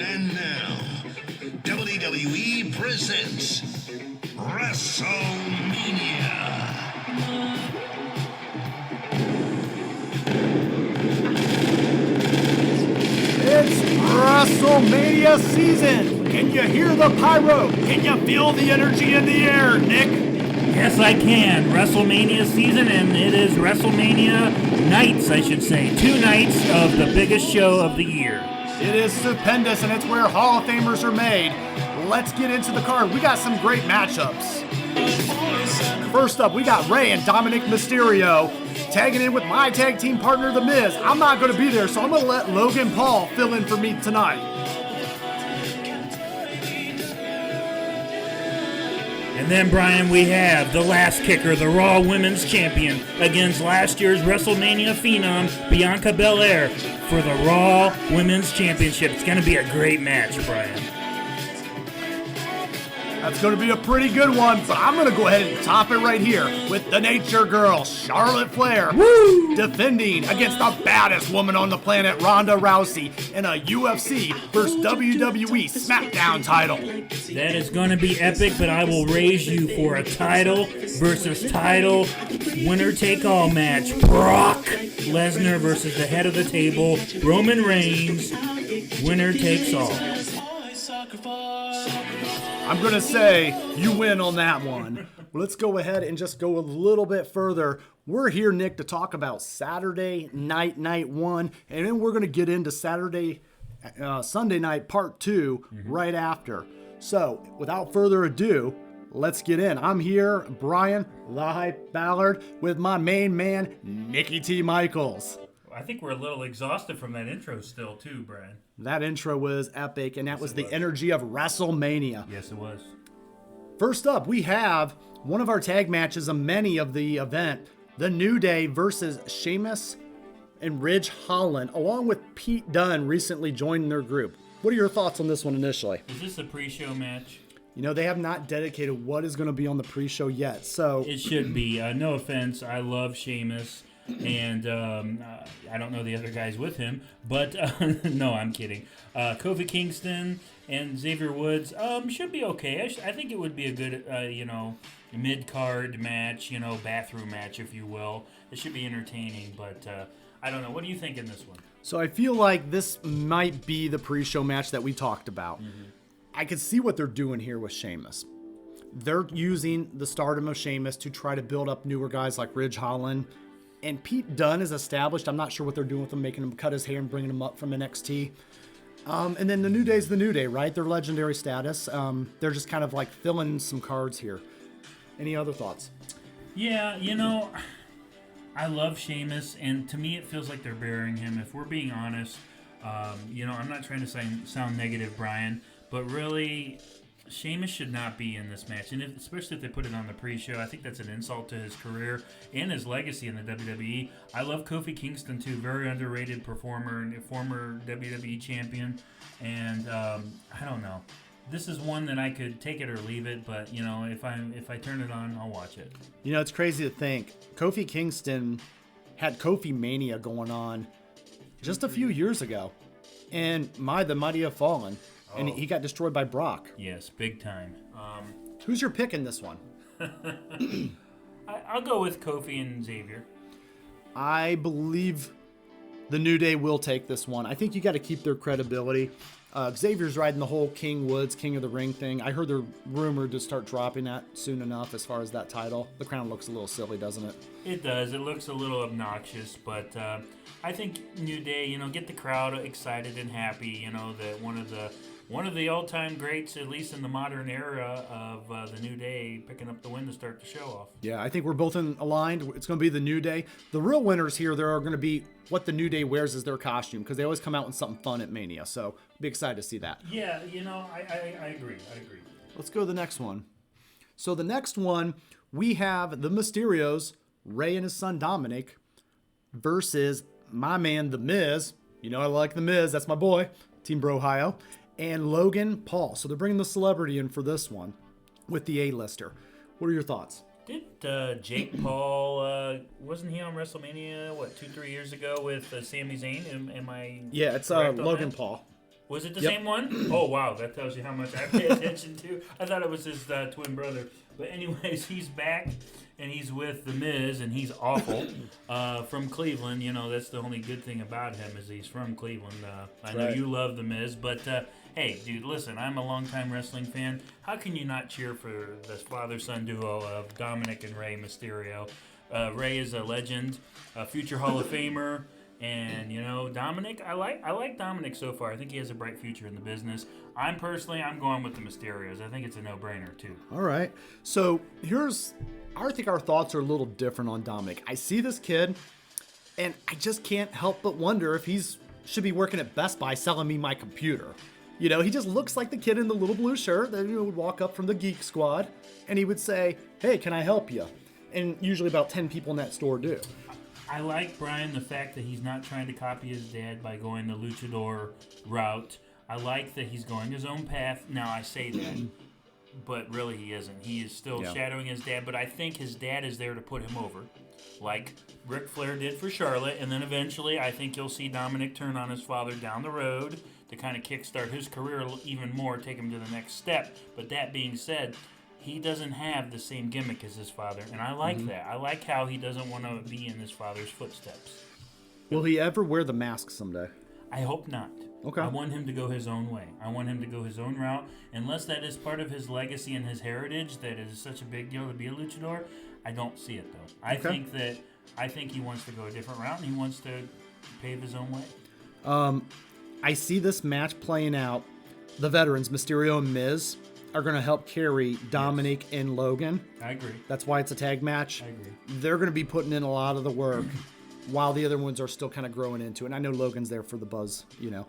And now, WWE presents WrestleMania. It's WrestleMania season! Can you hear the pyro? Can you feel the energy in the air, Nick? Yes, I can. WrestleMania season, and it is WrestleMania nights, I should say. 2 nights of the biggest show of the year. It is stupendous, and it's where Hall of Famers are made. Let's get into the card. We got some great matchups. First up, we got Rey and Dominic Mysterio tagging in with my tag team partner, The Miz. I'm not going to be there, so I'm going to let Logan Paul fill in for me tonight. And then, Bryan, we have the last kicker, the Raw Women's Champion, against last year's WrestleMania phenom, Bianca Belair, for the Raw Women's Championship. It's going to be a great match, Bryan. That's going to be a pretty good one, but I'm going to go ahead and top it right here with the Nature Girl, Charlotte Flair, defending against the baddest woman on the planet, Ronda Rousey, in a UFC vs. WWE SmackDown title. That is going to be epic, but I will raise you for a title versus title winner-take-all match. Brock Lesnar versus the head of the table, Roman Reigns, winner takes all. I'm going to say you win on that one. Let's go ahead and just go a little bit further. We're here, Nick, to talk about Saturday night 1, and then we're going to get into Sunday night part 2 right after. So, without further ado, let's get in. I'm here, Bryan, the Hype Ballard, with my main man, Nicky T. Michaels. I think we're a little exhausted from that intro still, too, Bryan. That intro was epic, and that was the energy of WrestleMania. Yes, it was. First up, we have one of our tag matches of many of the event, The New Day versus Sheamus and Ridge Holland, along with Pete Dunne recently joining their group. What are your thoughts on this one initially? Is this a pre-show match? You know, they have not dedicated what is going to be on the pre-show yet, so... It should be. No offense, I love Sheamus. And I don't know the other guys with him, but no, I'm kidding. Kofi Kingston and Xavier Woods should be okay. I think it would be a good, mid-card match, bathroom match, if you will. It should be entertaining, but I don't know. What do you think in this one? So I feel like this might be the pre-show match that we talked about. I can see what they're doing here with Sheamus. They're using the stardom of Sheamus to try to build up newer guys like Ridge Holland. And Pete Dunne is established. I'm not sure what they're doing with him, making him cut his hair and bringing him up from NXT. And then the New Day's the New Day, right? Their legendary status. They're just kind of like filling some cards here. Any other thoughts? Yeah, I love Sheamus, and to me it feels like they're burying him. If we're being honest, I'm not trying to sound negative, Bryan, but really, Sheamus should not be in this match, and especially if they put it on the pre-show. I think that's an insult to his career and his legacy in the WWE. I love Kofi Kingston too, very underrated performer and a former WWE champion. And I don't know, this is one that I could take it or leave it, but if I turn it on, I'll watch it. It's crazy to think Kofi Kingston had Kofi Mania going on just a few years ago, and the mighty have fallen. And he got destroyed by Brock. Yes, big time. Who's your pick in this one? I'll go with Kofi and Xavier. I believe the New Day will take this one. I think you got to keep their credibility. Xavier's riding the whole King Woods, King of the Ring thing. I heard they're rumored to start dropping that soon enough as far as that title. The crown looks a little silly, doesn't it? It does. It looks a little obnoxious, but I think New Day, get the crowd excited and happy, that one of the all-time greats, at least in the modern era of the New Day, picking up the win to start the show off. Yeah, I think we're both aligned. It's going to be the New Day. The real winners here, there are going to be what the New Day wears as their costume, because they always come out with something fun at Mania. So be excited to see that. Yeah, I agree. Let's go to the next one. So the next one, we have the Mysterios, Rey and his son Dominic, versus my man, The Miz. I like The Miz. That's my boy, Team Brohio. And Logan Paul. So they're bringing the celebrity in for this one with the A-lister. What are your thoughts? Did Jake Paul, wasn't he on WrestleMania, 2-3 years ago with Sami Zayn? Am I Yeah, it's correct on Logan that? Paul. Was it the Yep. same one? Oh, wow. That tells you how much I pay attention to. I thought it was his twin brother. But anyways, he's back, and he's with The Miz, and he's awful. From Cleveland. You know, that's the only good thing about him is he's from Cleveland. I know right. you love The Miz, but hey, dude, listen, I'm a longtime wrestling fan. How can you not cheer for this father-son duo of Dominic and Rey Mysterio? Rey is a legend, a future Hall of Famer. And, you know, Dominic, I like Dominic so far. I think he has a bright future in the business. I'm going with the Mysterios. I think it's a no-brainer, too. All right. So I think our thoughts are a little different on Dominic. I see this kid, and I just can't help but wonder if should be working at Best Buy selling me my computer. You know, he just looks like the kid in the little blue shirt that would walk up from the Geek Squad, and he would say, "Hey, can I help you?" And usually about 10 people in that store do. I like Bryan the fact that he's not trying to copy his dad by going the luchador route. I like that he's going his own path. Now, I say that, but really he isn't. He is still shadowing his dad, but I think his dad is there to put him over, like Ric Flair did for Charlotte, and then eventually I think you'll see Dominic turn on his father down the road to kind of kickstart his career even more, take him to the next step. But that being said, he doesn't have the same gimmick as his father, and I like that. I like how he doesn't want to be in his father's footsteps. Will he ever wear the mask someday? I hope not. Okay. I want him to go his own way. I want him to go his own route. Unless that is part of his legacy and his heritage, that is such a big deal to be a luchador, I don't see it, though. I think he wants to go a different route, and he wants to pave his own way. I see this match playing out. The veterans, Mysterio and Miz, are going to help carry Dominic and Logan. I agree. That's why it's a tag match. I agree. They're going to be putting in a lot of the work while the other ones are still kind of growing into it. And I know Logan's there for the buzz, you know.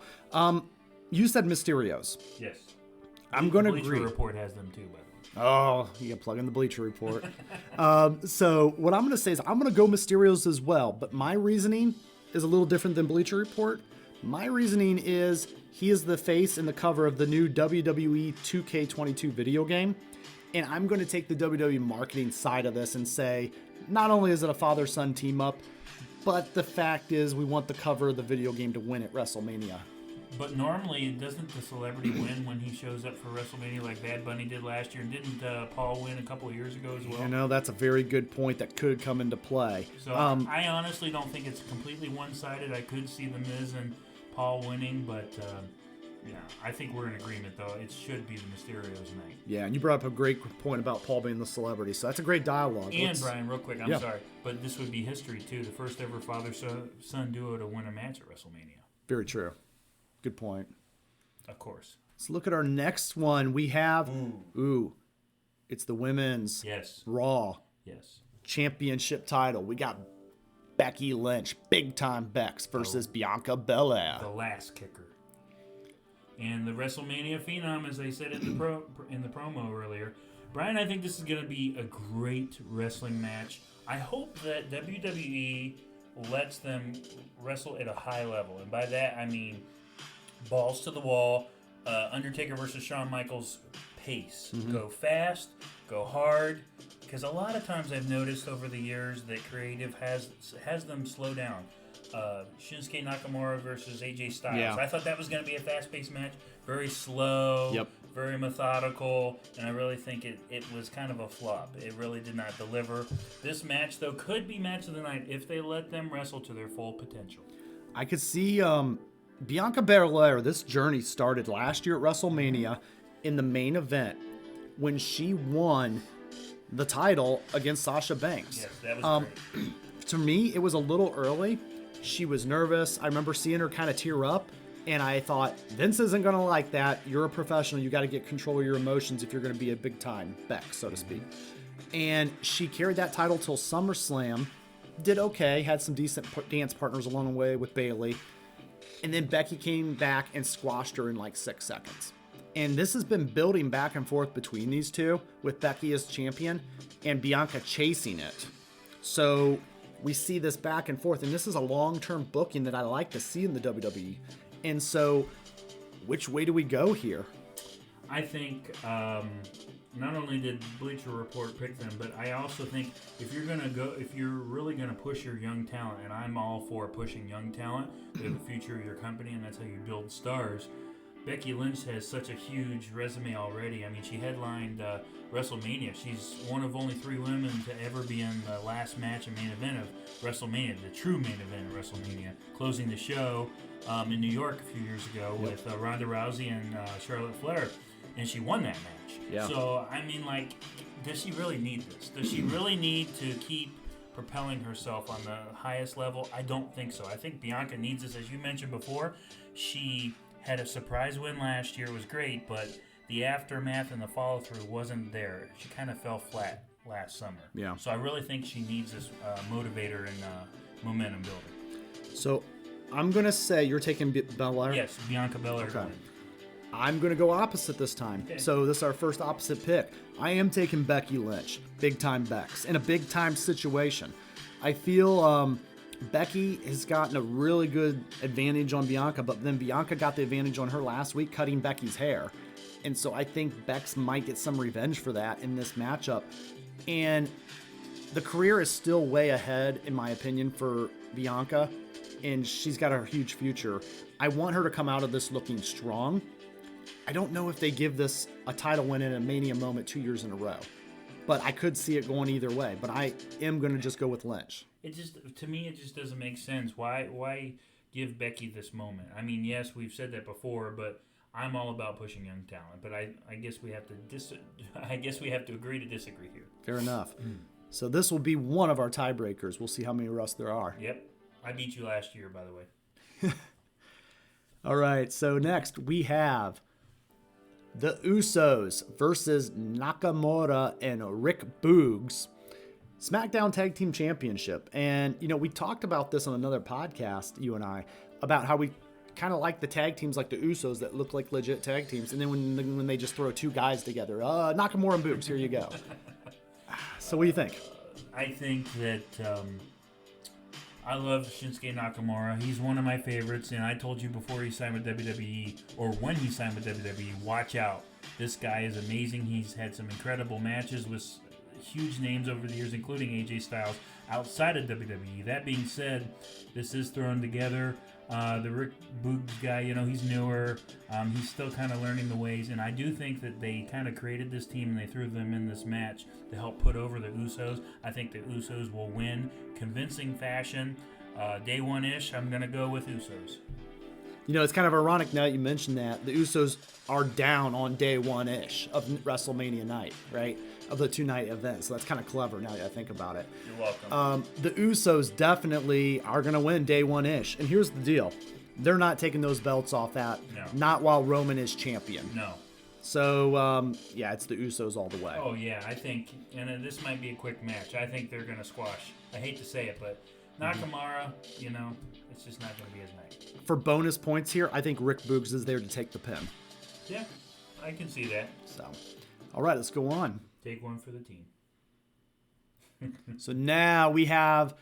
You said Mysterios. Yes. I'm going to Bleacher agree. Report has them too, by the way. Oh, you got to plug in the Bleacher Report. So what I'm going to say is I'm going to go Mysterios as well. But my reasoning is a little different than Bleacher Report. My reasoning is he is the face and the cover of the new WWE 2K22 video game. And I'm going to take the WWE marketing side of this and say, not only is it a father-son team-up, but the fact is we want the cover of the video game to win at WrestleMania. But normally, doesn't the celebrity win when he shows up for WrestleMania like Bad Bunny did last year? And didn't Paul win a couple of years ago as well? You know, that's a very good point that could come into play. So I honestly don't think it's completely one-sided. I could see The Miz and Paul winning, but yeah, I think we're in agreement, though. It should be the Mysterios night. Yeah, and you brought up a great point about Paul being the celebrity, so that's a great dialogue. And, Bryan, real quick, I'm sorry, but this would be history, too. The first ever father-son duo to win a match at WrestleMania. Very true. Good point. Of course. Let's look at our next one. We have, it's the women's Raw Championship title. We got Becky Lynch, big-time Bex versus Bianca Belair. The last kicker. And the WrestleMania Phenom, as I said in the promo earlier. Bryan, I think this is going to be a great wrestling match. I hope that WWE lets them wrestle at a high level. And by that, I mean balls to the wall, Undertaker versus Shawn Michaels pace. Go fast, go hard. Because a lot of times I've noticed over the years that creative has them slow down. Shinsuke Nakamura versus AJ Styles. Yeah. I thought that was going to be a fast-paced match. Very slow, very methodical, and I really think it was kind of a flop. It really did not deliver. This match, though, could be match of the night if they let them wrestle to their full potential. I could see Bianca Belair, this journey started last year at WrestleMania in the main event when she won the title against Sasha Banks. Yes, that was great. To me, it was a little early. She was nervous. I remember seeing her kind of tear up, and I thought, Vince isn't going to like that. You're a professional. You got to get control of your emotions if you're going to be a big-time Beck, so to speak. And she carried that title till SummerSlam, did okay, had some decent dance partners along the way with Bayley, and then Becky came back and squashed her in like 6 seconds. And this has been building back and forth between these two, with Becky as champion and Bianca chasing it. So we see this back and forth, and this is a long-term booking that I like to see in the WWE. And so, which way do we go here? I think not only did Bleacher Report pick them, but I also think if you're really gonna push your young talent, and I'm all for pushing young talent, they're the future of your company, and that's how you build stars. Becky Lynch has such a huge resume already. I mean, she headlined WrestleMania. She's one of only 3 women to ever be in the last match and main event of WrestleMania, the true main event of WrestleMania, closing the show in New York a few years ago with Ronda Rousey and Charlotte Flair, and she won that match. Yeah. So, I mean, like, does she really need this? Does she really need to keep propelling herself on the highest level? I don't think so. I think Bianca needs this. As you mentioned before, she had a surprise win last year. It was great, but the aftermath and the follow-through wasn't there. She kind of fell flat last summer. Yeah. So I really think she needs this motivator and momentum builder. So I'm going to say you're taking Ballard? Yes, Bianca Belair. Okay. I'm going to go opposite this time. Okay. So this is our first opposite pick. I am taking Becky Lynch, big-time Bex, in a big-time situation. I feel Becky has gotten a really good advantage on Bianca, but then Bianca got the advantage on her last week cutting Becky's hair. And so I think Bex might get some revenge for that in this matchup. And the career is still way ahead, in my opinion, for Bianca, and she's got a huge future. I want her to come out of this looking strong. I don't know if they give this a title win in a Mania moment 2 years in a row, but I could see it going either way. But I am going to just go with Lynch. It just, to me, it just doesn't make sense. Why give Becky this moment? I mean, yes, we've said that before, but I'm all about pushing young talent. But I guess we have to agree to disagree here. Fair enough. So this will be one of our tiebreakers. We'll see how many Russ there are. Yep, I beat you last year, by the way. All right. So next we have the Usos versus Nakamura and Rick Boogs. SmackDown Tag Team Championship. And, you know, we talked about this on another podcast, you and I, about how we kind of like the tag teams like the Usos that look like legit tag teams. And then when they just throw 2 guys together, Nakamura and Boogs, here you go. So what do you think? I think that I love Shinsuke Nakamura. He's one of my favorites, and I told you before he signed with WWE, or when he signed with WWE, watch out. This guy is amazing. He's had some incredible matches with huge names over the years, including AJ Styles, outside of WWE. That being said, this is thrown together. The Rick Boogs guy, you know, he's newer. He's still kind of learning the ways, and I do think that they kind of created this team and they threw them in this match to help put over the Usos. I think the Usos will win. Convincing fashion. Day one-ish, I'm going to go with Usos. You know, it's kind of ironic now that you mentioned that. The Usos are down on day one-ish of WrestleMania night, right? Of the 2-night event. So that's kind of clever now that I think about it. You're welcome. The Usos definitely are going to win day one-ish. And here's the deal. They're not taking those belts off that. No. Not while Roman is champion. No. So, yeah, it's the Usos all the way. Oh, yeah, I think, and this might be a quick match. I think they're going to squash. I hate to say it, but Nakamura, you know, it's just not going to be his night. For bonus points here, I think Rick Boogs is there to take the pin. Yeah, I can see that. So, all right, let's go on. Take one for the team. So now we have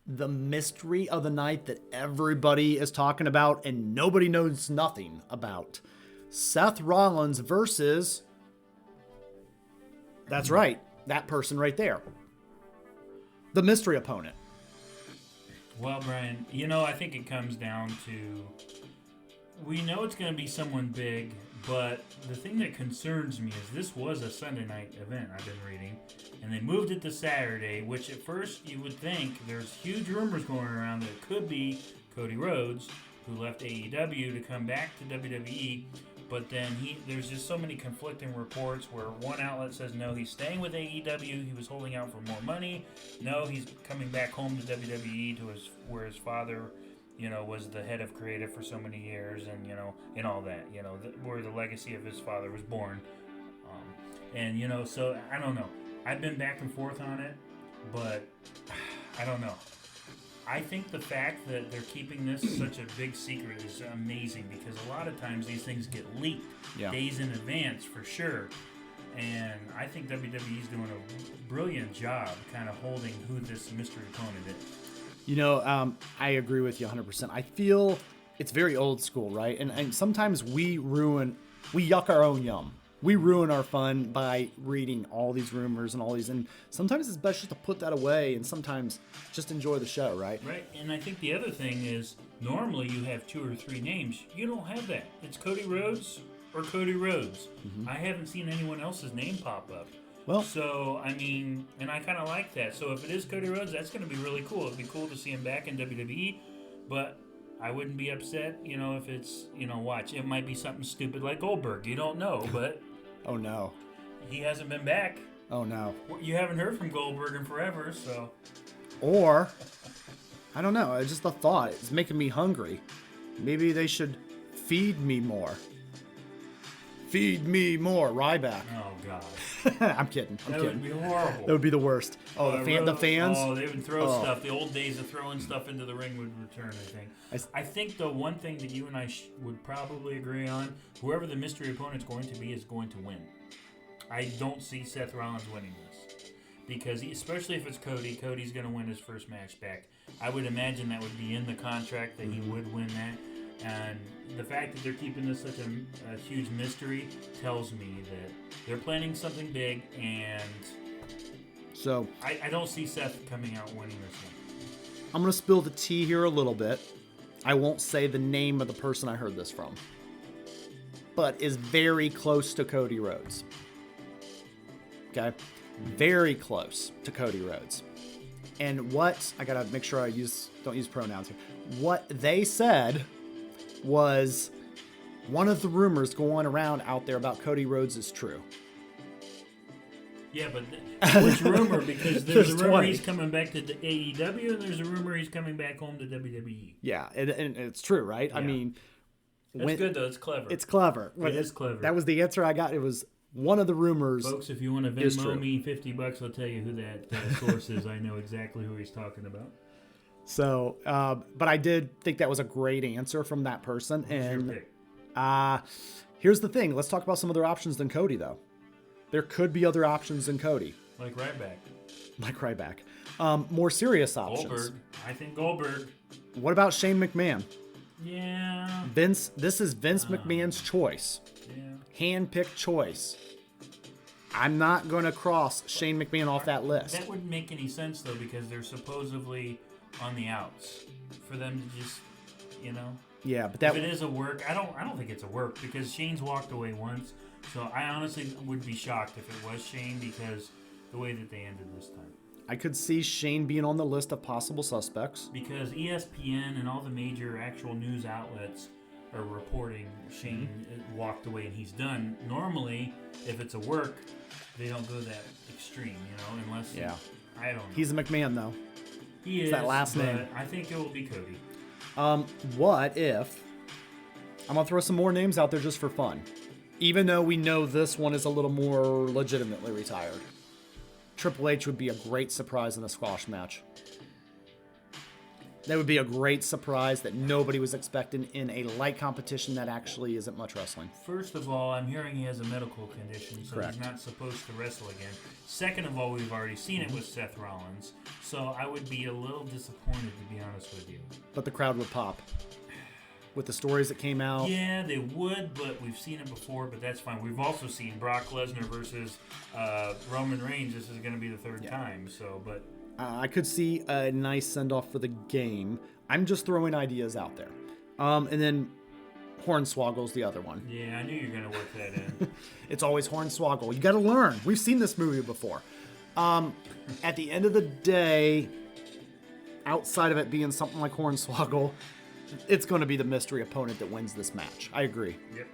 the mystery of the night that everybody is talking about and nobody knows nothing about. Seth Rollins versus... That's right, that person right there. The mystery opponent. Well, Brian, you know, I think it comes down to... We know it's going to be someone big, but the thing that concerns me is this was a Sunday night event, I've been reading, and they moved it to Saturday, which at first you would think there's huge rumors going around that it could be Cody Rhodes, who left AEW to come back to WWE, but then there's just so many conflicting reports where one outlet says no, he's staying with AEW, he was holding out for more money, no, he's coming back home to WWE where his father, you know, was the head of creative for so many years, and, you know, and all that, you know, where the legacy of his father was born. And, you know, so I don't know. I've been back and forth on it, but I don't know. I think the fact that they're keeping this such a big secret is amazing, because a lot of times these things get leaked days in advance for sure. And I think WWE's doing a brilliant job kind of holding who this mystery opponent is. You know, I agree with you 100%. I feel it's very old school, right? And sometimes we yuck our own yum, We ruin our fun by reading all these rumors and all these, and sometimes it's best just to put that away and sometimes just enjoy the show, right? Right, and I think the other thing is, normally you have 2 or 3 names. You don't have that. It's Cody Rhodes or Cody Rhodes. I haven't seen anyone else's name pop up. Well, So, I mean, and I kind of like that. So if it is Cody Rhodes, that's going to be really cool. It'd be cool to see him back in WWE, but I wouldn't be upset, if it's, watch. It might be something stupid like Goldberg. You don't know, but oh no. he hasn't been back. Oh no. You haven't heard from Goldberg in forever, so. Or, I don't know, it's just a thought. It's making me hungry. Maybe they should feed me more. Feed me more, Ryback. Oh, God. I'm kidding. I'm That kidding. would be horrible. That would be the worst. Oh, the fans? Oh, they would throw stuff. The old days of throwing stuff into the ring would return, I think. I think the one thing that you and I would probably agree on, whoever the mystery opponent's going to be is going to win. I don't see Seth Rollins winning this. Because, especially if it's Cody, Cody's going to win his first match back. I would imagine that would be in the contract that he would win that. And the fact that they're keeping this such a huge mystery tells me that they're planning something big, and So, I don't see Seth coming out winning this one. I'm going to spill the tea here a little bit. I won't say the name of the person I heard this from, but is very close to Cody Rhodes. Okay? Very close to Cody Rhodes. And what, I got to make sure I don't use pronouns here. What they said was one of the rumors going around out there about Cody Rhodes is true. Yeah, but which rumor? Because there's a There's rumor 20. he's coming back to the AEW, and there's a rumor he's coming back home to WWE. Yeah, and it's true, right? I Yeah. mean, That's good, though. It's clever. It's clever. It is clever. That was the answer I got. It was one of the rumors. Folks, if you want to is true. Venmo me $50, I'll tell you who that source is. I know exactly who he's talking about. So, but I did think that was a great answer from that person. Who's your And pick? here's the thing. Let's talk about some other options than Cody, though. There could be other options than Cody. Like Ryback. Like Ryback. More serious options. Goldberg. I think Goldberg. What about Shane McMahon? Yeah. This is Vince McMahon's choice. Yeah. Hand-picked choice. I'm not going to cross Shane McMahon off that list. That wouldn't make any sense, though, because they're supposedly on the outs. For them to just, Yeah, but that if it is a work, I don't think it's a work, because Shane's walked away once. So I honestly would be shocked if it was Shane, because the way that they ended this time. I could see Shane being on the list of possible suspects. Because ESPN and all the major actual news outlets are reporting Shane walked away and he's done. Normally, if it's a work, they don't go that extreme, unless I don't know. He's a McMahon, though. He is that last but name. I think it will be Cody. What if... I'm going to throw some more names out there just for fun. Even though we know this one is a little more legitimately retired. Triple H would be a great surprise in a squash match. That would be a great surprise that nobody was expecting in a light competition that actually isn't much wrestling. First of all, I'm hearing he has a medical condition, so Correct. he's not supposed to wrestle again. Second of all, we've already seen it with Seth Rollins, so I would be a little disappointed, to be honest with you. But the crowd would pop. With the stories that came out. Yeah, they would, but we've seen it before, but that's fine. We've also seen Brock Lesnar versus Roman Reigns. This is going to be the third time, so, but... I could see a nice send-off for the game. I'm just throwing ideas out there. And then Hornswoggle's the other one. Yeah, I knew you were going to work that in. It's always Hornswoggle. You got to learn. We've seen this movie before. At the end of the day, outside of it being something like Hornswoggle, it's going to be the mystery opponent that wins this match. I agree. Yep.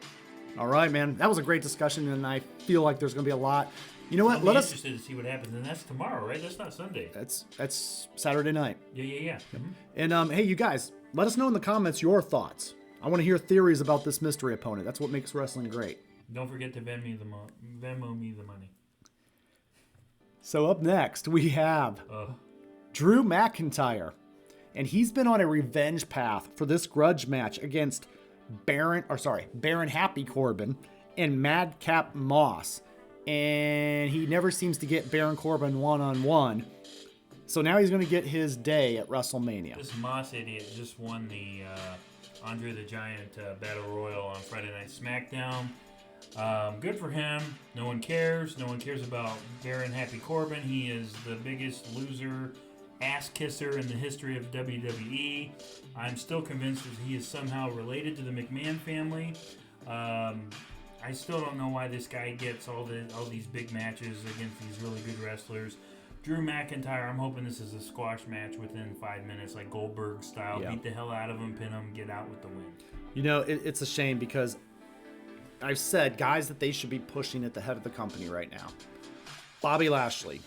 All right, man. That was a great discussion, and I feel like there's going to be a lot. You know what? I'm interested to see what happens, and that's tomorrow, right? That's not Sunday. That's Saturday night. Yeah. Mm-hmm. And hey, you guys, let us know in the comments your thoughts. I want to hear theories about this mystery opponent. That's what makes wrestling great. Don't forget to Venmo me the money. So up next, we have Drew McIntyre. And he's been on a revenge path for this grudge match against Baron Happy Corbin and Madcap Moss. And he never seems to get Baron Corbin one-on-one. So now he's going to get his day at WrestleMania. This Moss idiot just won the Andre the Giant Battle Royal on Friday Night SmackDown. Good for him. No one cares. No one cares about Baron Happy Corbin. He is the biggest loser, ass kisser in the history of WWE. I'm still convinced that he is somehow related to the McMahon family. I still don't know why this guy gets all these big matches against these really good wrestlers. Drew McIntyre, I'm hoping this is a squash match within 5 minutes, like Goldberg style. Yeah. Beat the hell out of him, pin him, get out with the win. You know, it's a shame because I've said guys that they should be pushing at the head of the company right now. Bobby Lashley,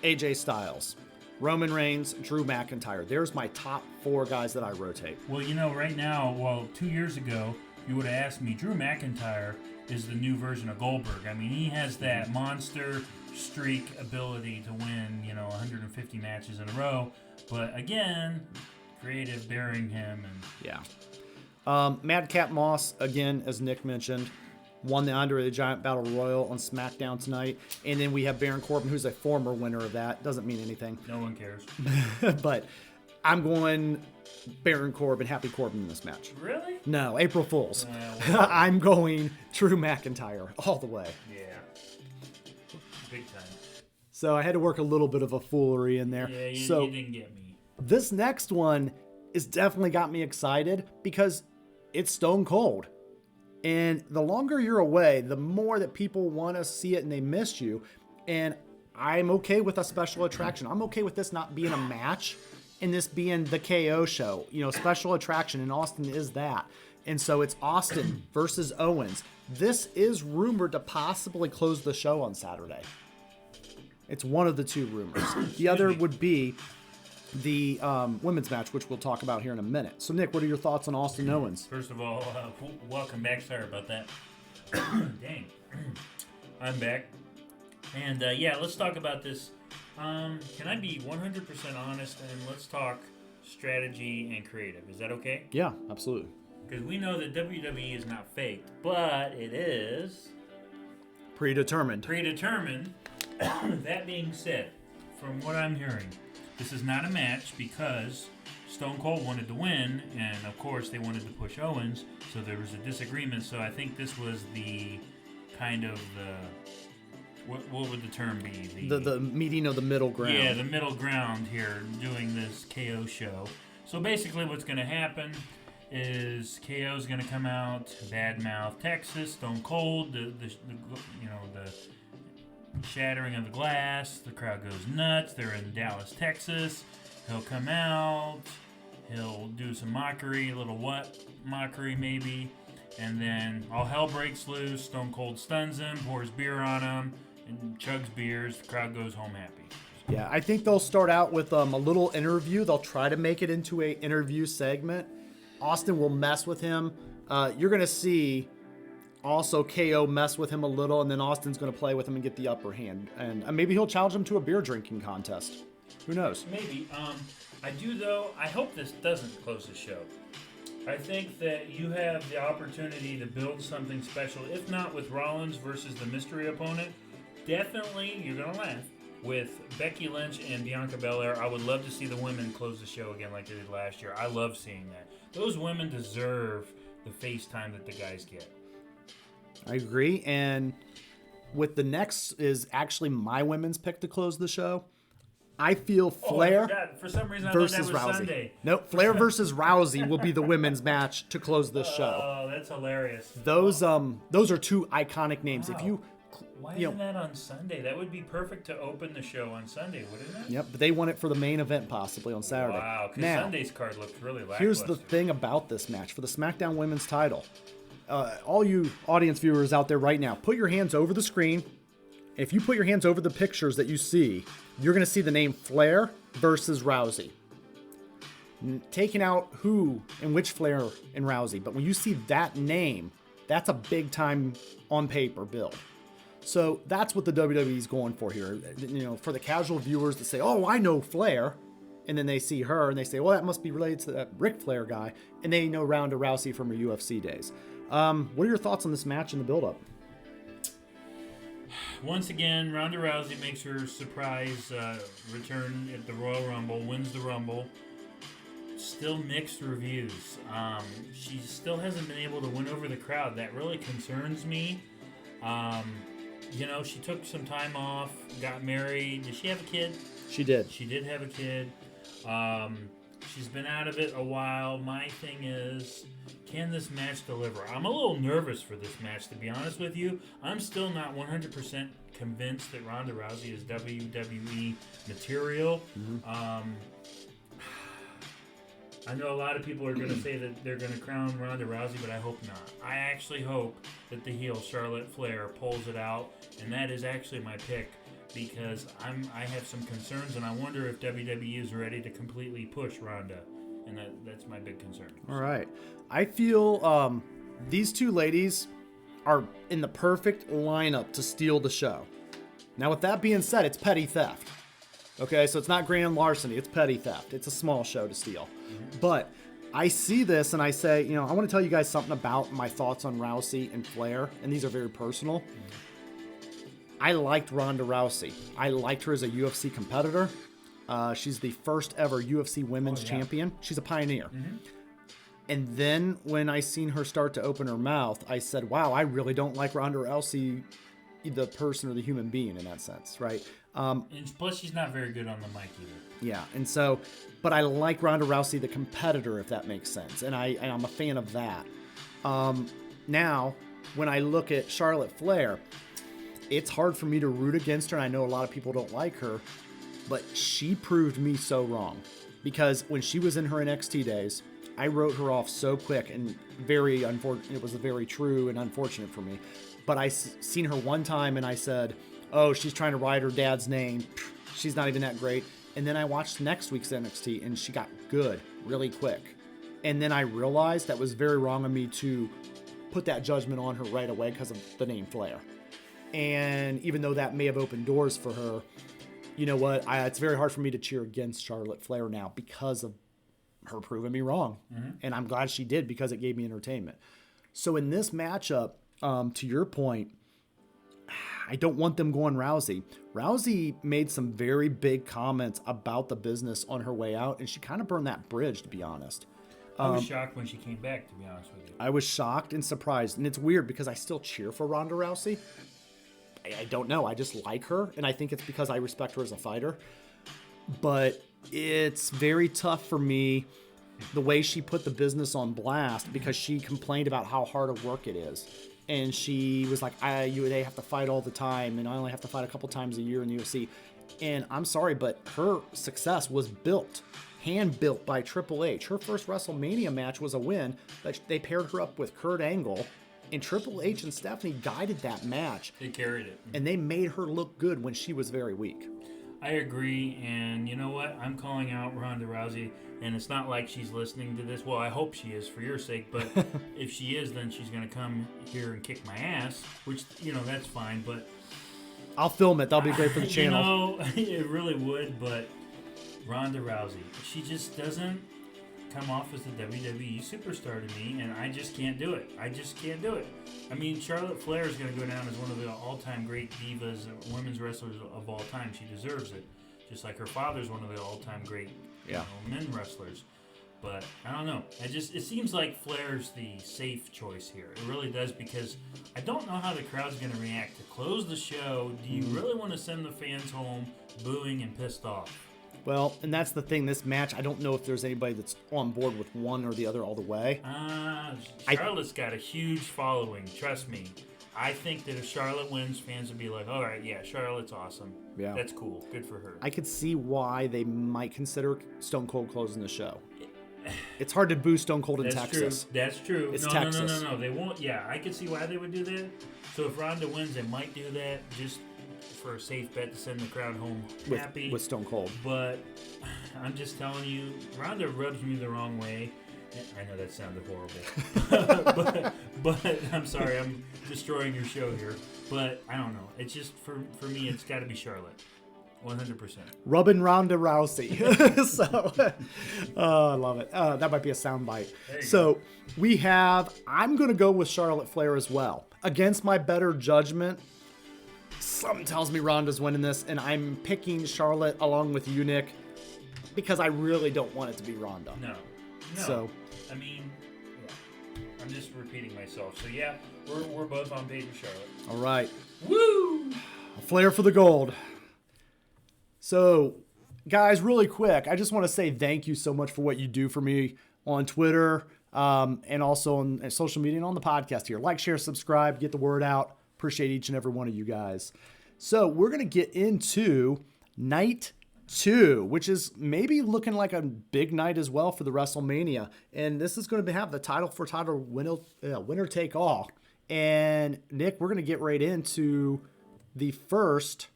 AJ Styles, Roman Reigns, Drew McIntyre. There's my top 4 guys that I rotate. Well, you know, right now, 2 years ago, you would have asked me, Drew McIntyre is the new version of Goldberg. I mean, he has that monster streak ability to win, 150 matches in a row. But again, creative bearing him. And Yeah. Madcap Moss, again, as Nick mentioned, won the Andre the Giant Battle Royal on SmackDown tonight. And then we have Baron Corbin, who's a former winner of that. Doesn't mean anything. No one cares. But I'm going Baron Corbin, Happy Corbin in this match. Really? No, April Fools. I'm going Drew McIntyre all the way. Yeah. Big time. So I had to work a little bit of a foolery in there. Yeah, you didn't get me. This next one is definitely got me excited because it's Stone Cold. And the longer you're away, the more that people want to see it and they miss you. And I'm okay with a special attraction. I'm okay with this not being a match and this being the KO show. Special attraction, and Austin is that. And so it's Austin versus Owens. This is rumored to possibly close the show on Saturday. It's one of the 2 rumors. The other would be the women's match, which we'll talk about here in a minute. So, Nick, what are your thoughts on Austin Owens? First of all, welcome back. Sorry about that. Dang. I'm back. And, let's talk about this. Can I be 100% honest, and let's talk strategy and creative. Is that okay? Yeah, absolutely. Because we know that WWE is not faked, but it is Predetermined. That being said, from what I'm hearing, this is not a match because Stone Cold wanted to win, and of course they wanted to push Owens, so there was a disagreement. So I think this was the kind of what would the term be? The meeting of the middle ground. Yeah, the middle ground here, doing this KO show. So basically what's going to happen is KO's going to come out, badmouth Texas, Stone Cold, the shattering of the glass, the crowd goes nuts, they're in Dallas, Texas, he'll come out, he'll do some mockery, a little mockery maybe, and then all hell breaks loose, Stone Cold stuns him, pours beer on him, and chugs beers, the crowd goes home happy. Yeah, I think they'll start out with a little interview. They'll try to make it into an interview segment. Austin will mess with him. You're going to see also KO mess with him a little, and then Austin's going to play with him and get the upper hand. And maybe he'll challenge him to a beer drinking contest. Who knows? Maybe. I do, though. I hope this doesn't close the show. I think that you have the opportunity to build something special, if not with Rollins versus the mystery opponent. Definitely, you're going to laugh, with Becky Lynch and Bianca Belair. I would love to see the women close the show again like they did last year. I love seeing that. Those women deserve the face time that the guys get. I agree. And with the next is actually my women's pick to close the show. I feel Flair For some reason, I versus thought that was Rousey. Sunday. Nope, Flair versus Rousey will be the women's match to close this show. Oh, that's hilarious. Those are 2 iconic names. Wow. If you Why you isn't that on Sunday? That would be perfect to open the show on Sunday, wouldn't it? Yep, but they want it for the main event possibly on Saturday. Wow, because Now, Sunday's card looked really lackluster. here's the thing about this match for the SmackDown Women's title. All you audience viewers out there right now, put your hands over the screen. If you put your hands over the pictures that you see, you're going to see the name Flair versus Rousey. Taking out who and which Flair and Rousey. But when you see that name, that's a big time on paper build. So that's what the WWE is going for here. For the casual viewers to say, oh, I know Flair. And then they see her and they say, well, that must be related to that Ric Flair guy. And they know Ronda Rousey from her UFC days. What are your thoughts on this match and the build-up? Once again, Ronda Rousey makes her surprise return at the Royal Rumble, wins the Rumble. still mixed reviews. She still hasn't been able to win over the crowd. That really concerns me. She took some time off, got married. Did she have a kid? She did. She did have a kid. She's been out of it a while. My thing is, can this match deliver? I'm a little nervous for this match, to be honest with you. I'm still not 100% convinced that Ronda Rousey is WWE material. I know a lot of people are going to say that they're going to crown Ronda Rousey, but I hope not. I actually hope that the heel Charlotte Flair pulls it out, and that is actually my pick, because I have some concerns, and I wonder if WWE is ready to completely push Ronda, and that's my big concern. All right. I feel these two ladies are in the perfect lineup to steal the show. Now, with that being said, it's petty theft. Okay, so it's not grand larceny, it's petty theft. It's a small show to steal. But I see this and I say, I want to tell you guys something about my thoughts on Rousey and Flair, and these are very personal. I liked Ronda Rousey. I liked her as a UFC competitor. She's the first ever UFC women's champion. She's a pioneer. And then when I seen her start to open her mouth, I said, wow, I really don't like Ronda Rousey, the person or the human being in that sense, right? And plus, she's not very good on the mic either. Yeah, and so, but I like Ronda Rousey, the competitor, if that makes sense, and I'm a fan of that. Now, when I look at Charlotte Flair, it's hard for me to root against her, and I know a lot of people don't like her, but she proved me so wrong. Because when she was in her NXT days, I wrote her off so quick, and very unfortunate. It was very true and unfortunate for me. But I seen her one time, and I said, oh, she's trying to ride her dad's name. She's not even that great. And then I watched next week's NXT, and she got good really quick. And then I realized that was very wrong of me to put that judgment on her right away because of the name Flair. And even though that may have opened doors for her, you know what? It's very hard for me to cheer against Charlotte Flair now because of her proving me wrong. And I'm glad she did, because it gave me entertainment. So in this matchup, to your point, I don't want them going Rousey. Rousey made some very big comments about the business on her way out, and she kind of burned that bridge, to be honest. I was shocked when she came back, to be honest with you. I was shocked and surprised, and it's weird because I still cheer for Ronda Rousey. I don't know. I just like her, and I think it's because I respect her as a fighter. But it's very tough for me the way she put the business on blast, because she complained about how hard of work it is. And she was like, they have to fight all the time, and I only have to fight a couple times a year in the UFC. And I'm sorry, but her success was hand-built by Triple H. Her first WrestleMania match was a win, but they paired her up with Kurt Angle, and Triple H and Stephanie guided that match. They carried it. And they made her look good when she was very weak. I agree, and you know what? I'm calling out Ronda Rousey, and it's not like she's listening to this. Well, I hope she is, for your sake, but if she is, then she's going to come here and kick my ass, which, that's fine, but... I'll film it. That'll be great for the channel. It really would, but Ronda Rousey, she just doesn't come off as a WWE superstar to me, and I just can't do it. I just can't do it. I mean, Charlotte Flair is going to go down as one of the all-time great divas, women's wrestlers of all time. She deserves it. Just like her father's one of the all-time great men wrestlers. But I don't know. It seems like Flair's the safe choice here. It really does, because I don't know how the crowd's going to react. To close the show, do you really want to send the fans home booing and pissed off? Well, and that's the thing. This match, I don't know if there's anybody that's on board with one or the other all the way. Charlotte's got a huge following. Trust me. I think that if Charlotte wins, fans would be like, all right, yeah, Charlotte's awesome. Yeah. That's cool. Good for her. I could see why they might consider Stone Cold closing the show. It's hard to boo Stone Cold in Texas. That's true. It's Texas. No. They won't. Yeah, I could see why they would do that. So if Ronda wins, they might do that just for a safe bet to send the crowd home happy. With Stone Cold. But I'm just telling you, Ronda rubs me the wrong way. I know that sounded horrible. but I'm sorry, I'm destroying your show here. But I don't know. It's just, for me, it's got to be Charlotte. 100%. Rubbing Ronda Rousey. So, I love it. That might be a soundbite. So I'm going to go with Charlotte Flair as well. Against my better judgment, something tells me Ronda's winning this, and I'm picking Charlotte along with you, Nick, because I really don't want it to be Ronda. No. No. So, I mean, yeah. I'm just repeating myself. So, yeah, we're both on page with Charlotte. all right. Woo! A flair for the gold. So, guys, really quick, I just want to say thank you so much for what you do for me on Twitter and also on social media and on the podcast here. Like, share, subscribe, get the word out. Appreciate each and every one of you guys. So, we're going to get into night 2, which is maybe looking like a big night as well for the WrestleMania. And this is going to have the title winner take all. And Nick, we're going to get right into the first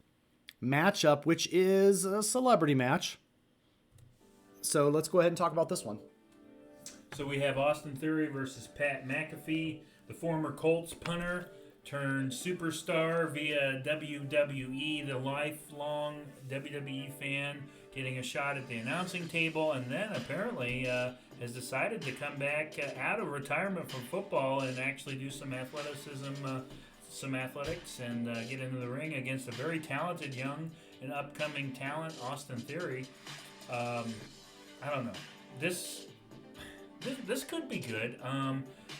matchup, which is a celebrity match. So let's go ahead and talk about this one. So we have Austin Theory versus Pat McAfee, the former Colts punter turned superstar via WWE, the lifelong WWE fan, getting a shot at the announcing table, and then apparently has decided to come back out of retirement from football and actually do some athleticism, some athletics, and get into the ring against a very talented young and upcoming talent, Austin Theory. I don't know. This could be good.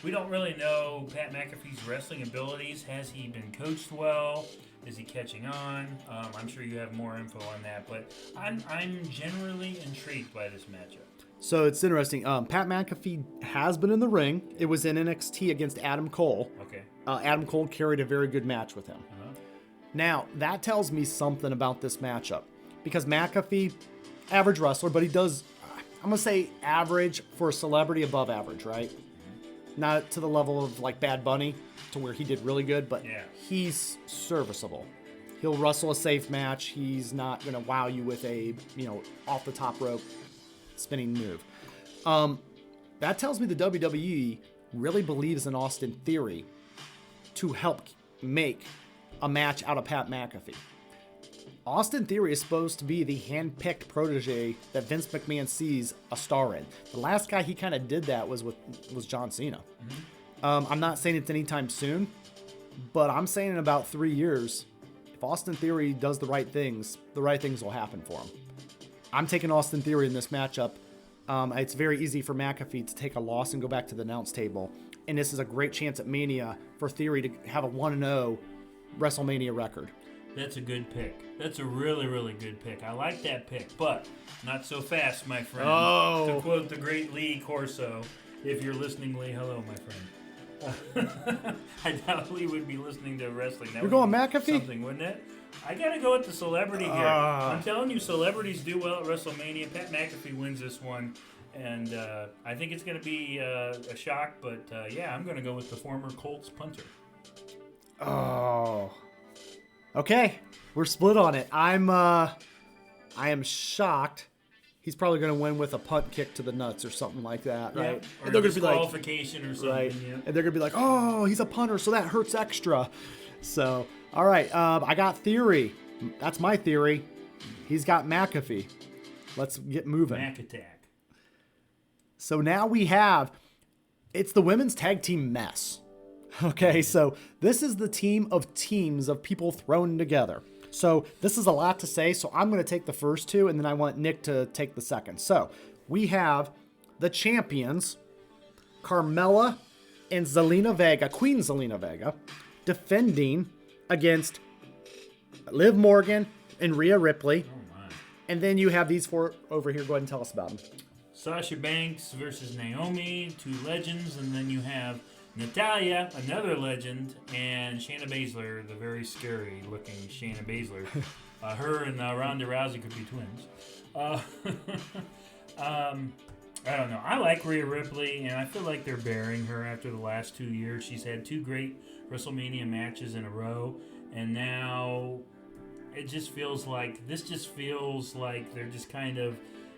We don't really know Pat McAfee's wrestling abilities. Has he been coached well? Is he catching on? I'm sure you have more info on that, but I'm generally intrigued by this matchup. So it's interesting. Pat McAfee has been in the ring. It was in NXT against Adam Cole. Okay. Adam Cole carried a very good match with him. Uh-huh. Now, that tells me something about this matchup. Because McAfee, average wrestler, but he does, I'm going to say average for a celebrity, above average, right? Mm-hmm. Not to the level of like Bad Bunny, to where he did really good, but he's serviceable. He'll wrestle a safe match. He's not going to wow you with a, off the top rope spinning move. That tells me the WWE really believes in Austin Theory to help make a match out of Pat McAfee. Austin Theory is supposed to be the hand-picked protege that Vince McMahon sees a star in. The last guy he kind of did that was John Cena. Mm-hmm. I'm not saying it's anytime soon, but I'm saying in about 3 years, if Austin Theory does the right things will happen for him. I'm taking Austin Theory in this matchup. It's very easy for McAfee to take a loss and go back to the announce table. And this is a great chance at Mania for Theory to have a 1-0 WrestleMania record. That's a good pick. That's a really, really good pick. I like that pick, but not so fast, my friend. Oh. To quote the great Lee Corso, if you're listening, Lee, hello, my friend. I doubt Lee would be listening to wrestling. That You're going be McAfee? something, wouldn't it? I got to go with the celebrity here. I'm telling you, celebrities do well at WrestleMania. Pat McAfee wins this one. And I think it's going to be a shock, but I'm going to go with the former Colts punter. Oh. Okay, we're split on it. I am shocked. He's probably going to win with a punt kick to the nuts or something like that, right? Or and they're going to be like, disqualification or something. right? Yeah. And they're going to be like, oh, he's a punter, so that hurts extra. So, all right, I got Theory. That's my theory. He's got McAfee. Let's get moving. Mac attack. So now it's the women's tag team mess. Okay, so this is the team of teams of people thrown together. So this is a lot to say, so I'm going to take the first two, and then I want Nick to take the second. So we have the champions, Carmella and Zelina Vega, Queen Zelina Vega, defending against Liv Morgan and Rhea Ripley. Oh, my. And then you have these four over here. Go ahead and tell us about them. Sasha Banks versus Naomi, two legends, and then you have Natalya, another legend, and Shayna Baszler, the very scary-looking Shayna Baszler. Her and Ronda Rousey could be twins. I don't know. I like Rhea Ripley, and I feel like they're burying her after the last 2 years. She's had 2 great WrestleMania matches in a row, and now this just feels like they're just kind of,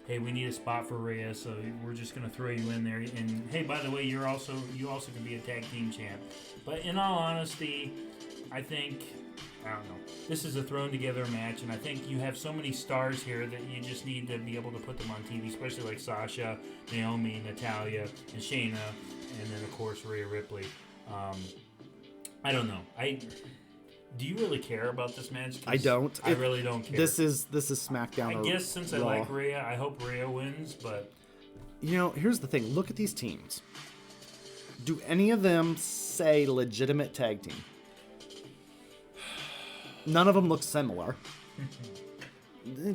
hey, we need a spot for Rhea, so we're just going to throw you in there. And, hey, by the way, you also can be a tag team champ. But in all honesty, I don't know. This is a thrown-together match, and I think you have so many stars here that you just need to be able to put them on TV, especially like Sasha, Naomi, Natalya, and Shayna, and then, of course, Rhea Ripley. I don't know. Do you really care about this match? I don't. I really don't care. This is SmackDown. I guess since I like Rhea, I hope Rhea wins, but Here's the thing. Look at these teams. Do any of them say legitimate tag team? None of them look similar.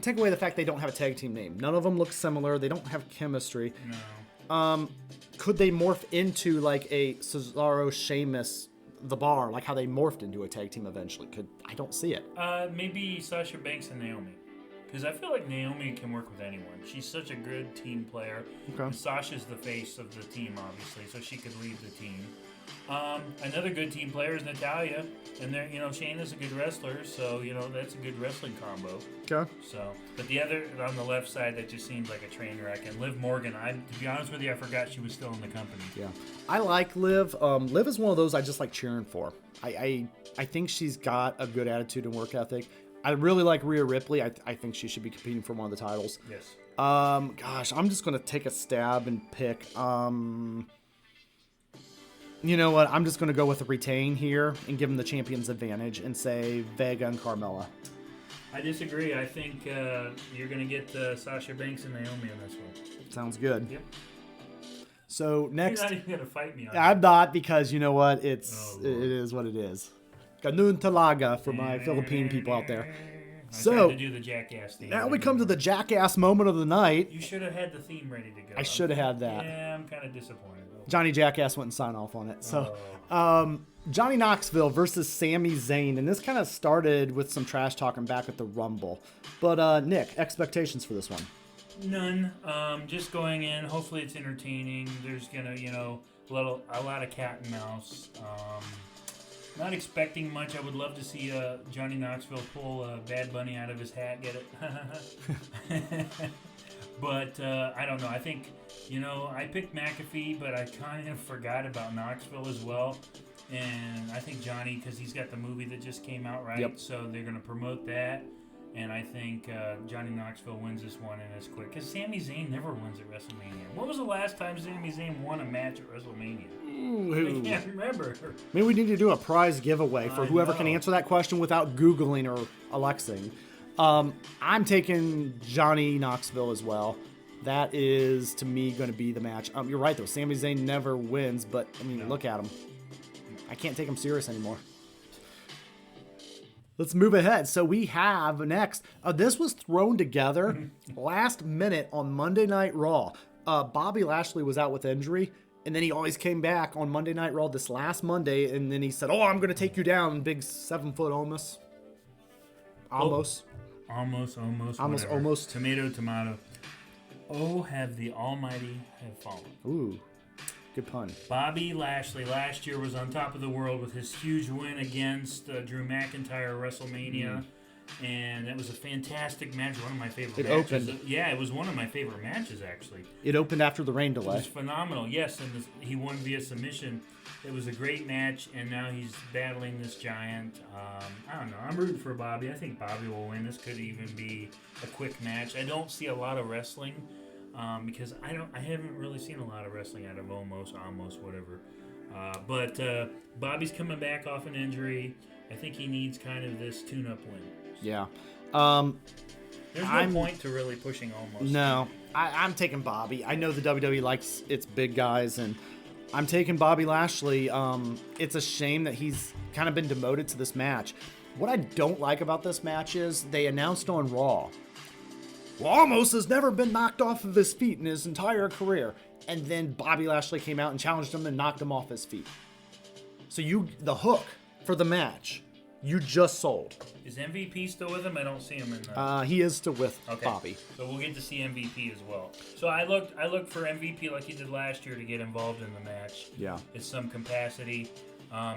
Take away the fact they don't have a tag team name. None of them look similar. They don't have chemistry. No. Could they morph into like a Cesaro, Sheamus, The Bar, like how they morphed into a tag team eventually? I don't see it. Maybe Sasha Banks and Naomi. Because I feel like Naomi can work with anyone. She's such a good team player. Okay. And Sasha's the face of the team, obviously, so she could lead the team. Another good team player is Natalya. And they're, Shayna's a good wrestler, so, that's a good wrestling combo. Okay. So, but the other, on the left side, that just seems like a train wreck. And Liv Morgan, to be honest with you, I forgot she was still in the company. Yeah. I like Liv. Liv is one of those I just like cheering for. I think she's got a good attitude and work ethic. I really like Rhea Ripley. I think she should be competing for one of the titles. Yes. Gosh, I'm just going to take a stab and pick. You know what? I'm just going to go with a retain here and give them the champion's advantage and say Vega and Carmella. I disagree. I think you're going to get Sasha Banks and Naomi in this one. Sounds good. Yep. So next, You're not even going to fight me on I'm that. not, because you know what? It is what it is. Ganun Talaga for my Philippine people out there. I tried to do the Jackass theme. Now we come to the Jackass moment of the night. You should have had the theme ready to go. I should have had that. Yeah, I'm kind of disappointed. Johnny Jackass wouldn't sign off on it. So, Oh. Johnny Knoxville versus Sami Zayn. And this kind of started with some trash talking back at the Rumble. But, Nick, expectations for this one? None. Just going in. Hopefully it's entertaining. There's going to, a lot of cat and mouse. Not expecting much. I would love to see Johnny Knoxville pull Bad Bunny out of his hat. Get it? But I don't know. I think, I picked McAfee, but I kind of forgot about Knoxville as well. And I think Johnny, because he's got the movie that just came out, right? Yep. So they're going to promote that. And I think Johnny Knoxville wins this one, and it's quick. Because Sami Zayn never wins at WrestleMania. When was the last time Sami Zayn won a match at WrestleMania? I can't remember. Maybe we need to do a prize giveaway for whoever can answer that question without Googling or Alexing. I'm taking Johnny Knoxville as well. That is, to me, going to be the match. You're right, though. Sami Zayn never wins, but, look at him. I can't take him serious anymore. Let's move ahead. So we have next. This was thrown together last minute on Monday Night Raw. Bobby Lashley was out with injury, and then he always came back on Monday Night Raw this last Monday, and then he said, I'm going to take you down, big 7-foot almost. Almost. Almost. Tomato. Oh, have the Almighty have fallen. Ooh, good pun. Bobby Lashley last year was on top of the world with his huge win against Drew McIntyre at WrestleMania. And that was a fantastic match, one of my favorite matches. Opened. Yeah, it was one of my favorite matches, actually. It opened after the rain It delay. was phenomenal, yes, and he won via submission. It was a great match, and now he's battling this giant. I don't know. I'm rooting for Bobby. I think Bobby will win. This could even be a quick match. I don't see a lot of wrestling because I haven't really seen a lot of wrestling out of Almost, whatever. But Bobby's coming back off an injury. I think he needs kind of this tune-up win. Yeah. There's no point to really pushing Almost. No, I'm taking Bobby. I know the WWE likes its big guys, and I'm taking Bobby Lashley. It's a shame that he's kind of been demoted to this match. What I don't like about this match is they announced on Raw, Almost has never been knocked off of his feet in his entire career. And then Bobby Lashley came out and challenged him and knocked him off his feet. So the hook for the match, you just sold. Is MVP still with him? I don't see him in the... He is still with Bobby. So we'll get to see MVP as well. So I looked for MVP like he did last year to get involved in the match. Yeah. In some capacity.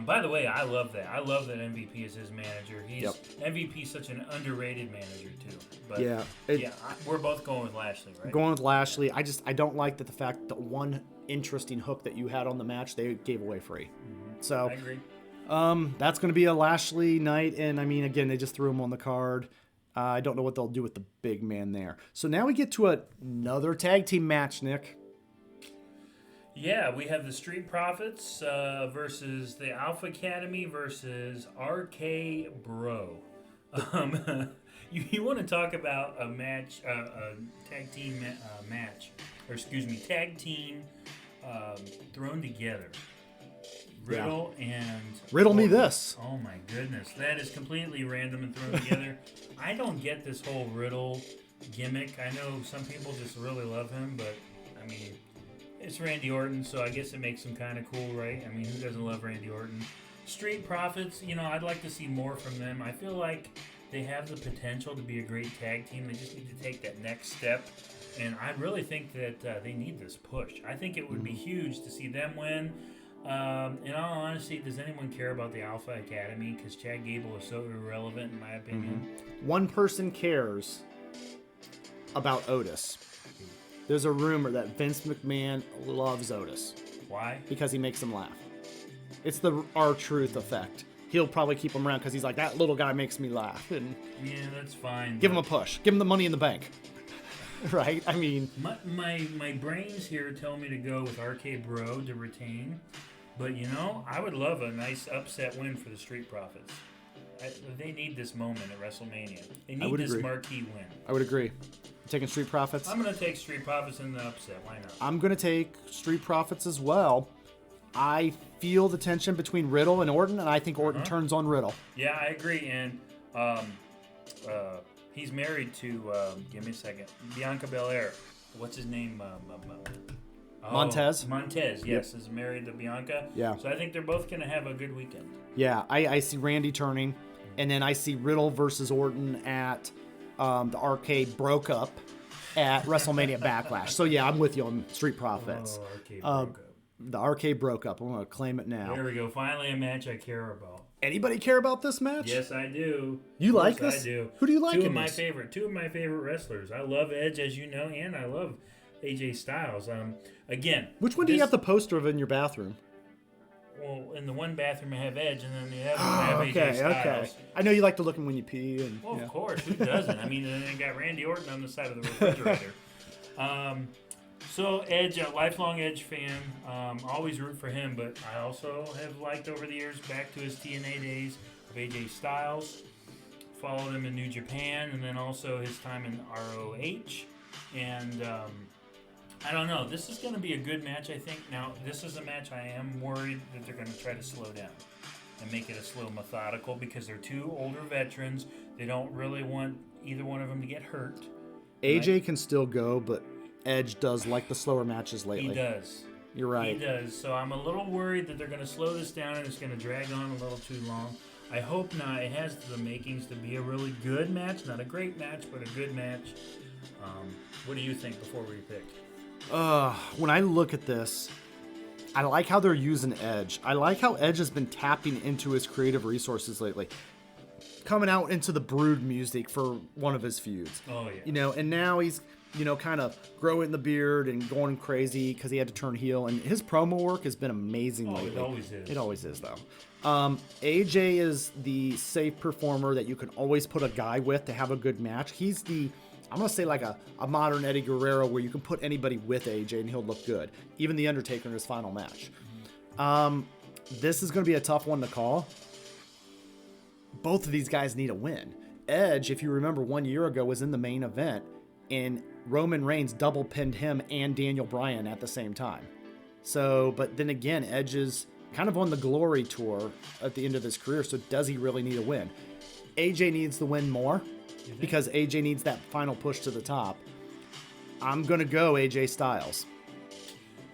By the way, I love that. I love that MVP is his manager. MVP's such an underrated manager too. But we're both going with Lashley, right? Going with Lashley. I don't like that the fact that one interesting hook that you had on the match they gave away free. Mm-hmm. So I agree. That's going to be a Lashley night, and again, they just threw him on the card. I don't know what they'll do with the big man there. So now we get to another tag team match, Nick. Yeah, we have the Street Profits versus the Alpha Academy versus RK Bro. You want to talk about a match, a tag team match, or excuse me, tag team thrown together. Riddle and Riddle me this. Oh my goodness, that is completely random and thrown together. I don't get this whole Riddle gimmick. I know some people just really love him, but I mean, it's Randy Orton, so I guess it makes him kind of cool, right? I mean, who doesn't love Randy Orton? Street Profits, I'd like to see more from them. I feel like they have the potential to be a great tag team. They just need to take that next step. And I really think that they need this push. I think it would be huge to see them win. In all honesty, does anyone care about the Alpha Academy? Because Chad Gable is so irrelevant, in my opinion. One person cares about Otis. There's a rumor that Vince McMahon loves Otis. Why? Because he makes him laugh. It's the R-Truth effect. He'll probably keep him around because he's like, that little guy makes me laugh. And yeah, that's fine. give him a push. Give him the money in the bank. Right? I mean... My brains here tell me to go with RK Bro to retain. But, I would love a nice upset win for the Street Profits. They need this moment at WrestleMania. They need this marquee win. I would agree. Taking Street Profits? I'm going to take Street Profits in the upset. Why not? I'm going to take Street Profits as well. I feel the tension between Riddle and Orton, and I think Orton turns on Riddle. Yeah, I agree. And he's married to, give me a second, Bianca Belair. What's his name? Montez? Montez, yes, is married to Bianca. Yeah. So I think they're both going to have a good weekend. Yeah, I see Randy turning, and then I see Riddle versus Orton at the Arcade Broke Up at WrestleMania Backlash. So, yeah, I'm with you on Street Profits. Oh, Arcade Broke Up. The Arcade Broke Up. I'm going to claim it now. There we go. Finally, a match I care about. Anybody care about this match? Yes, I do. You like this? I do. Who do you like Two in of my this? favorite wrestlers. I love Edge, as you know, and I love AJ Styles. Again, Which one do you have the poster of in your bathroom? Well, in the one bathroom I have Edge, and then the other one I have AJ Styles. Okay. I know you like to look when you pee. And, well, of course, who doesn't? I mean, and then got Randy Orton on the side of the refrigerator. So Edge, a lifelong Edge fan, always root for him, but I also have liked over the years back to his TNA days of AJ Styles. Followed him in New Japan, and then also his time in ROH. And I don't know. This is going to be a good match, I think. Now, this is a match I am worried that they're going to try to slow down and make it a slow methodical because they're two older veterans. They don't really want either one of them to get hurt. AJ can still go, but Edge does like the slower matches lately. He does. You're right. He does. So I'm a little worried that they're going to slow this down and it's going to drag on a little too long. I hope not. It has the makings to be a really good match. Not a great match, but a good match. What do you think before we pick? When I look at this, I like how they're using Edge. I like how Edge has been tapping into his creative resources lately. Coming out into the Brood music for one of his feuds. Oh, yeah. And now he's, kind of growing the beard and going crazy because he had to turn heel. And his promo work has been amazing lately. It always is. It always is, though. AJ is the safe performer that you can always put a guy with to have a good match. He's I'm going to say like a modern Eddie Guerrero where you can put anybody with AJ and he'll look good. Even The Undertaker in his final match. This is going to be a tough one to call. Both of these guys need a win. Edge, if you remember 1 year ago, was in the main event and Roman Reigns double pinned him and Daniel Bryan at the same time. So, but then again, Edge is kind of on the glory tour at the end of his career. So does he really need a win? AJ needs the win more because AJ needs that final push to the top. I'm going to go AJ Styles.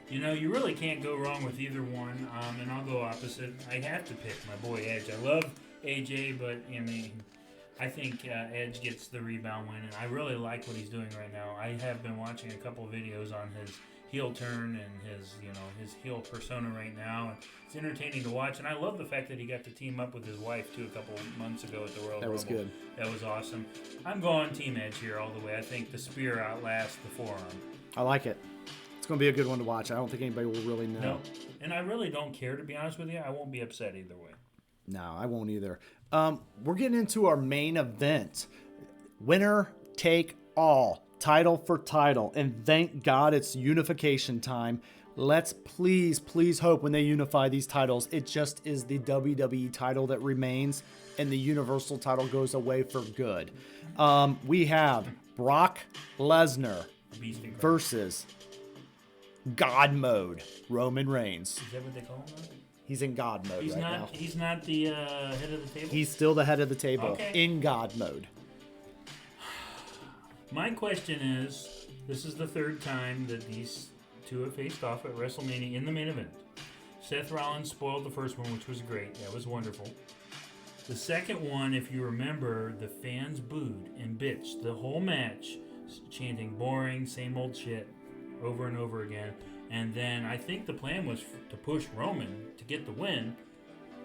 You really can't go wrong with either one. And I'll go opposite. I have to pick my boy Edge. I love AJ, but I think Edge gets the rebound win, and I really like what he's doing right now. I have been watching a couple of videos on his heel turn and his heel persona right now. And it's entertaining to watch, and I love the fact that he got to team up with his wife too a couple of months ago at the Royal Rumble. That was good. That was awesome. I'm going Team Edge here all the way. I think the spear outlasts the forearm. I like it. It's going to be a good one to watch. I don't think anybody will really know. No, and I really don't care, to be honest with you. I won't be upset either way. No, I won't either. We're getting into our main event. Winner take all. Title for title. And thank God it's unification time. Let's please hope when they unify these titles, it just is the WWE title that remains and the Universal title goes away for good. We have Brock Lesnar versus God Mode, Roman Reigns. Is that what they call him now? He's in God Mode now. He's not the head of the table? He's still the head of the table Okay. in God Mode. My question is, this is the third time that these two have faced off at WrestleMania in the main event. Seth Rollins spoiled the first one, which was great. That was wonderful. The second one, if you remember, the fans booed and bitched the whole match, chanting boring, same old shit over and over again. And then I think the plan was to push Roman to get the win.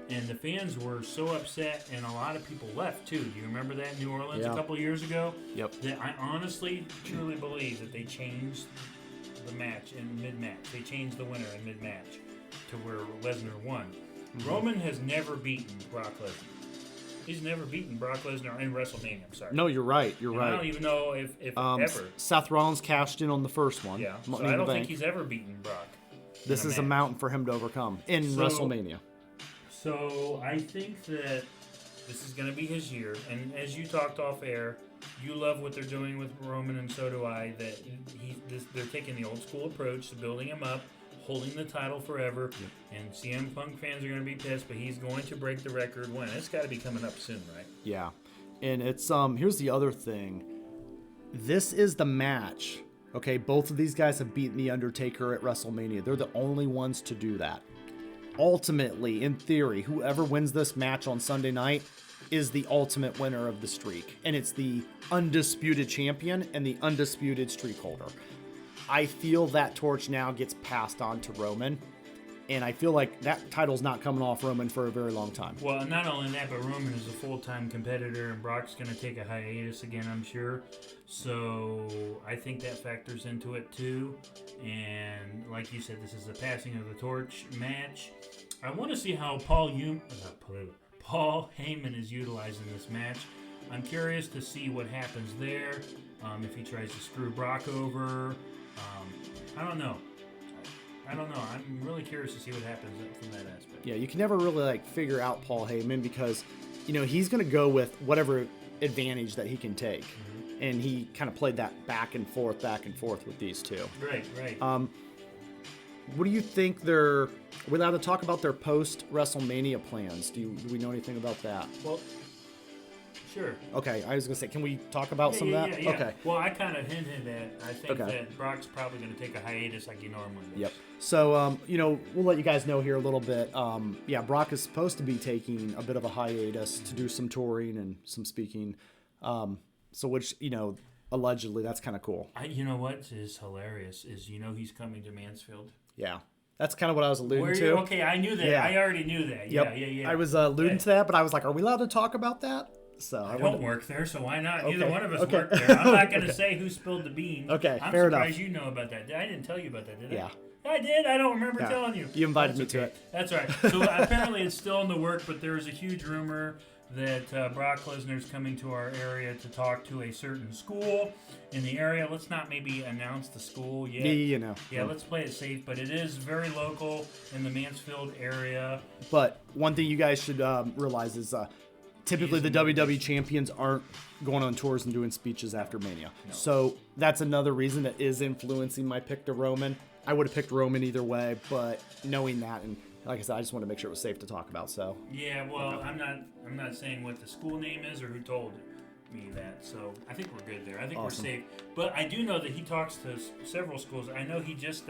And the fans were so upset, and a lot of people left too. Do you remember that in New Orleans a couple years ago? Yep. That I honestly, truly believe that they changed the match in mid-match. They changed the winner in mid-match to where Lesnar won. Mm-hmm. Roman has never beaten Brock Lesnar. He's never beaten Brock Lesnar in WrestleMania. I'm sorry. No, you're right. You're right. I don't even know if ever. Seth Rollins cashed in on the first one. Yeah. So I don't think he's ever beaten Brock. This is a mountain for him to overcome in WrestleMania. So I think that this is going to be his year. And as you talked off air, you love what they're doing with Roman, and so do I. That they're taking the old school approach to building him up, holding the title forever. Yep. And CM Punk fans are going to be pissed, but he's going to break the record when. It's got to be coming up soon, right? Yeah. And it's here's the other thing. This is the match. Okay, both of these guys have beaten The Undertaker at WrestleMania. They're the only ones to do that. Ultimately, in theory, whoever wins this match on Sunday night is the ultimate winner of the streak. And it's the undisputed champion and the undisputed streak holder. I feel that torch now gets passed on to Roman. And I feel like that title's not coming off Roman for a very long time. Well, not only that, but Roman is a full-time competitor, and Brock's going to take a hiatus again, I'm sure. So I think that factors into it, too. And like you said, this is the passing of the torch match. I want to see how Paul Heyman is utilizing this match. I'm curious to see what happens there. If he tries to screw Brock over. I don't know. I'm really curious to see what happens from that aspect. Yeah, you can never really figure out Paul Heyman because, he's going to go with whatever advantage that he can take. Mm-hmm. And he kind of played that back and forth with these two. Right. What do you think are we allowed to talk about their post-WrestleMania plans? Do we know anything about that? Well, sure. Okay, I was going to say, can we talk about some of that? Yeah. Okay. Well, I kind of hinted at, I think that Brock's probably going to take a hiatus like he normally does. Yep. So, we'll let you guys know here a little bit. Brock is supposed to be taking a bit of a hiatus to do some touring and some speaking. Allegedly, that's kind of cool. You know what is hilarious is, he's coming to Mansfield. Yeah. That's kind of what I was alluding to. Okay, I knew that. Yeah. I already knew that. Yep. Yeah. I was alluding to that, but I was like, are we allowed to talk about that? So I don't work there, so why not? Okay. Neither one of us work there. I'm not going to say who spilled the beans. Okay, I'm fair enough. surprised you know about that. I didn't tell you about that, did I? Yeah. I did. I don't remember telling you. You invited me to it. That's right. So apparently it's still in the work, but there is a huge rumor that Brock Lesnar's coming to our area to talk to a certain school in the area. Let's not maybe announce the school yet. Yeah, let's play it safe, but it is very local in the Mansfield area. But one thing you guys should realize is typically the WWE champions aren't going on tours and doing speeches after Mania. No. So that's another reason that is influencing my pick to Roman. I would have picked Roman either way, but knowing that, and like I said, I just want to make sure it was safe to talk about. So yeah, well, I'm not saying what the school name is or who told me that. So I think we're good there. I think awesome. We're safe. But I do know that he talks to several schools. I know he just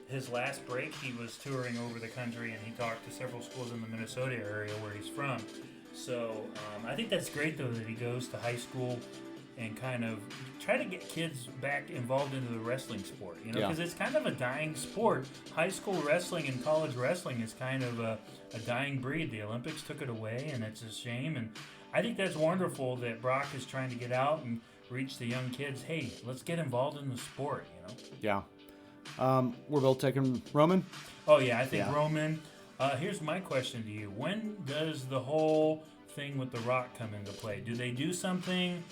his last break he was touring over the country, and he talked to several schools in the Minnesota area where he's from. So I think that's great though that he goes to high school and kind of try to get kids back involved into the wrestling sport, because it's kind of a dying sport. High school wrestling and college wrestling is kind of a dying breed. The Olympics took it away, and it's a shame. And I think that's wonderful that Brock is trying to get out and reach the young kids. Hey, let's get involved in the sport, Yeah. We're both taking Roman? Oh, yeah, I think Roman. Here's my question to you. When does the whole thing with The Rock come into play? Do they do something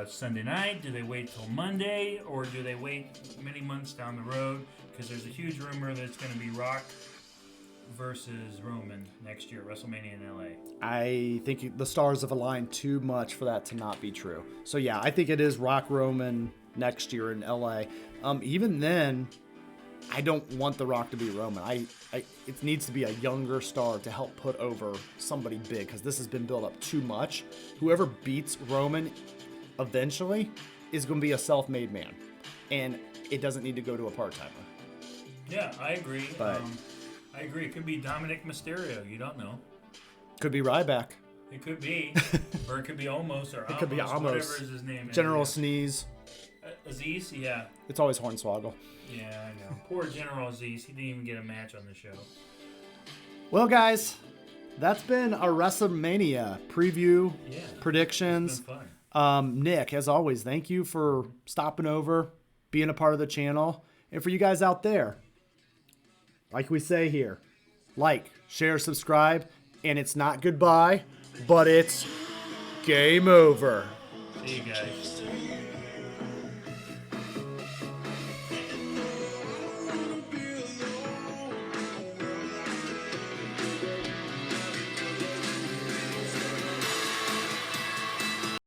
Sunday night? Do they wait till Monday? Or do they wait many months down the road because there's a huge rumor that it's going to be Rock versus Roman next year, WrestleMania in LA. I think the stars have aligned too much for that to not be true. So yeah, I think it is Rock Roman next year in LA. Even then, I don't want The Rock to be Roman. It needs to be a younger star to help put over somebody big, because this has been built up too much. Whoever beats Roman eventually is going to be a self-made man, and it doesn't need to go to a part-timer. Yeah, I agree. But I agree. It could be Dominic Mysterio. You don't know. could be Ryback. It could be, or it could be Omos, or It could be Amos, Amos. whatever is his name. General is. Sneeze. Aziz, yeah. It's always Hornswoggle. Yeah, I know. Poor General Aziz. He didn't even get a match on the show. Well, guys, that's been our WrestleMania preview, predictions. It's been fun. Nick, as always, thank you for stopping over, being a part of the channel. And for you guys out there, like we say here, like, share, subscribe, and it's not goodbye, but it's game over. See you guys.